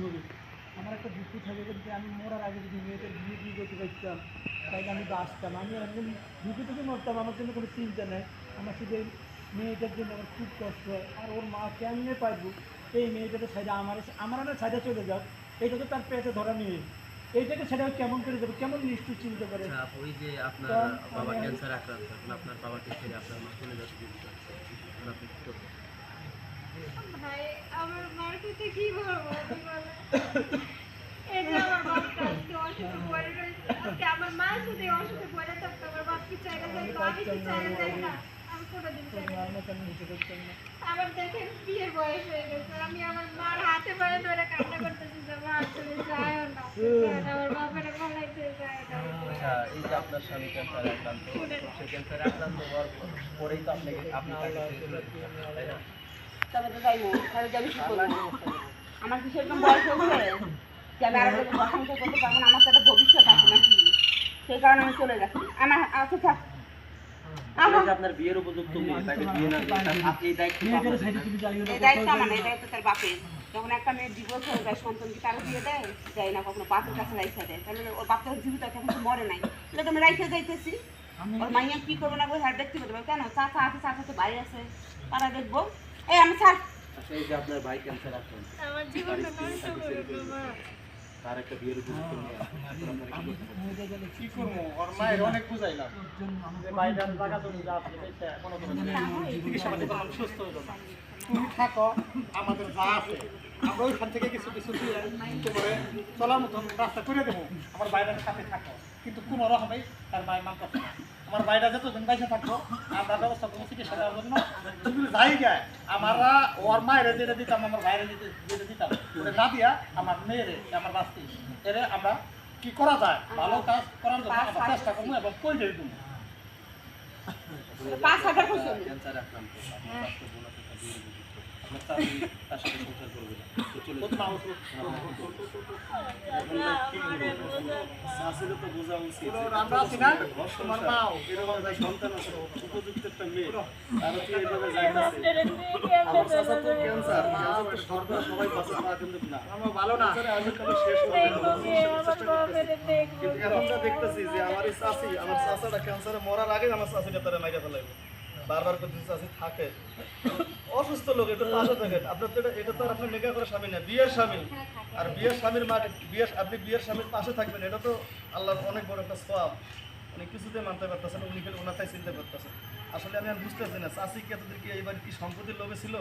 হবে। আমার একটা দুঃখ থাকে যে আমি মরার আগে যদি মেয়েদের বিয়ে করতে পারতাম তাইলে আমি বাঁচতাম। আমি একদম দুঃখে থেকে মরতাম, আমার জন্য কোনো চিন্তা নেই। আমার শুধু এই মেয়েটার জন্য আমার খুব কষ্ট হয়। আর ওর মা কেমনে পারবো এই মেয়েটাকে সাইডে আমার সাইডে চলে যাক, এটা তো তার পেটে ধরা মেয়ে, এইটাকে সেটা কেমন করে যাবে, কেমন নিষ্ঠুর চিন্তা করে। ওই যে আপনার বাবা ক্যান্সার আক্রান্ত, এখন আপনার বাবাকে ছেড়ে আপনার মা চলে যাচ্ছে, আপনি কি করবেন? ভাই আমার মার কথা কি বলবো আপনি বলেন। এই যে আমার বাপটা আজকে অসুখে পড়ে রয়েছে, আজকে আমার মা যদি অসুখে পড়ে থাকতো আমার বাপ কি চাইলে যাইতো, আমি কি চাইলে যাই না, আমি কোনোদিন চাইলে না। আমার দেখেন বিয়ের বয়স হয়ে গেছে, আমি আমার মার হাতে পায়ে ধরে কান্না করতেছি যে মা তুমি যাইও না, আমার বাপের ভালাইতে যায় না। আচ্ছা, এই যে আপনার স্বামী ক্যান্সার আক্রান্ত, সে ক্যান্সার আক্রান্ত হওয়ার পরেই তো আপনি তাকে ছেড়ে চলে গেছেন, তাই না? তবে তো যাই হোক, তাহলে যাবি কি করবো? আমার কি সেরকম বয়স হয়েছে যে আমি আরো যদি সংসার করতে পারবো না? আমার তো একটা ভবিষ্যৎ আছে নাকি? সেই কারণে আমি চলে যাচ্ছি। আমার আচ্ছা থাক, আপনার বিয়ের উপযুক্ত মেয়ে, তাকে বিয়ে না দিয়ে আপনি এই দায়িত্ব পালন করেন। এই দায়িত্ব আমার না, এই দায়িত্ব তার বাপের। যখন একটা মেয়ের ডিভোর্স হয়ে যায়, সন্তান কি তারা দিয়ে দেয়? দেয় না, কখনো বাপের কাছে রাইখা দেয়। তাহলে ওর বাপ তো জীবিত আছে, এখন তো মরে নাই, তাহলে তো আমি রাইখে যাইতেছি। ওর মাইয়া কি করবো না বলে হ্যাঁ ব্যক্তিগত ব্যাপার। কেন চাচা আছে, চাচা তো ভাই আছে, তারা দেখবো। এই আমি ছাড়। আচ্ছা, এই যে আপনার ভাই ক্যান্সার আক্রান্ত, আমার জীবনটা নষ্ট করে দিল মা। তার একটা বিয়ের উপযুক্ত মেয়ে আছে, এখন আপনারা কি করতে পারেন? কি করবো, ওর মায়ের অনেক বুঝাইলাম যে বাইরে টাকা জমি যা আছে কোনো চিকিৎসা পাতি করানো সুস্থ হয়ে যাবে। তুমি থাকো, আমাদের যা আছে আমরা ওইখান থেকে কিছু কিছু করে চলার মতন রাস্তা করে দেবো। আমার বাইরের সাথে থাকো, কিন্তু কোনো রকমেই তার মায়ের মান করছে না। আমার বাইরে যতদিন বাইসে থাকবো আমরা ব্যবস্থা করবো চিকিৎসা দেওয়ার জন্য। যদি যাই যায় আমরা ওর মায়ের যেটা দিতাম, আমার বাইরে যেটা দিতাম ওটা না দিয়া আমার মেয়েরে, আমার বাস্তি এরে আমরা কি করা যায় ভালো কাজ করার জন্য আমরা চেষ্টা করবো এবং কই দিয়ে দেবো। 5,000 কইছো ক্যান্সার আক্রান্ত, আপনার স্বাস্থ্য বোন আছে, তার বিয়ের উপযুক্ত, আপনার চাকরি তার সাথে সংসার করবে না, তো চলে যাবে। আসলে তো বোঝা উচিত আমরা আছি না, তোমার মাও এরকম একটা সন্তান আছে, উপযুক্ত একটা মেয়ে, আর কি এইভাবে যাইতেছে। আমার চাচা তো ক্যান্সার তো সরকার সবাই বাঁচা তা কিন্তু না, আমার ভালো না। আজকাল শেষ হয়ে গেল। কিন্তু এখন যা দেখতেছি যে আমার এই চাচি, আমার চাচাটা ক্যান্সারে মরার আগে আমার চাচিটা তারা মাইরা ফেলাইবে। বারবার করতে চাচি থাকে অসুস্থ লোক, এটা পাশে থাকেন আপনার তো এটা তো আর আপনার মেকা করে স্বামী না, বিয়ের স্বামী। আর বিয়ের স্বামীর মা আপনি বিয়ের স্বামীর পাশে থাকবেন, এটা তো আল্লাহর অনেক বড় একটা সওয়াব। উনি কিছুতে মানতে পারতেছেন, উনি খেলে ওনার তাই চিনতে পারতেছেন। আসলে আমি আর বুঝতেছি না চাষি কি এতদিন কি এইবার কি সম্পত্তির লোভে ছিল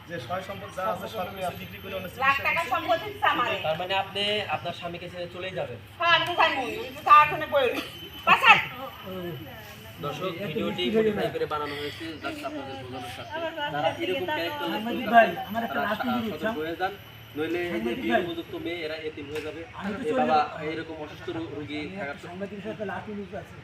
যে সয় সম্পদ যা আছে সব কিছু বিক্রি করে অনেক লাখ টাকা সম্পত্তি দিচ্ছে আমারে। তার মানে আপনি আপনার স্বামীকে ছেড়ে চলেই যাবেন। হ্যাঁ আমি জানি, আমি তো তার জন্য বই পাশা। দর্শক, ভিডিওটি মডিফাই করে বানানো হয়েছে জাস্ট আপনাদের বোঝানোর সাথে। যারা এরকম ক্যারেক্টার ভাই আমার একটা লাস্ট ভিডিও সতর্ক হয়ে যান, নইলে এই যে বিয়ের উপযুক্ত মেয়ে এরা এতিম হয়ে যাবে। এই বাবা এরকম অসুস্থ রোগী থাকার সাংবাদিকের সাথে লাস্ট ভিডিও আছে।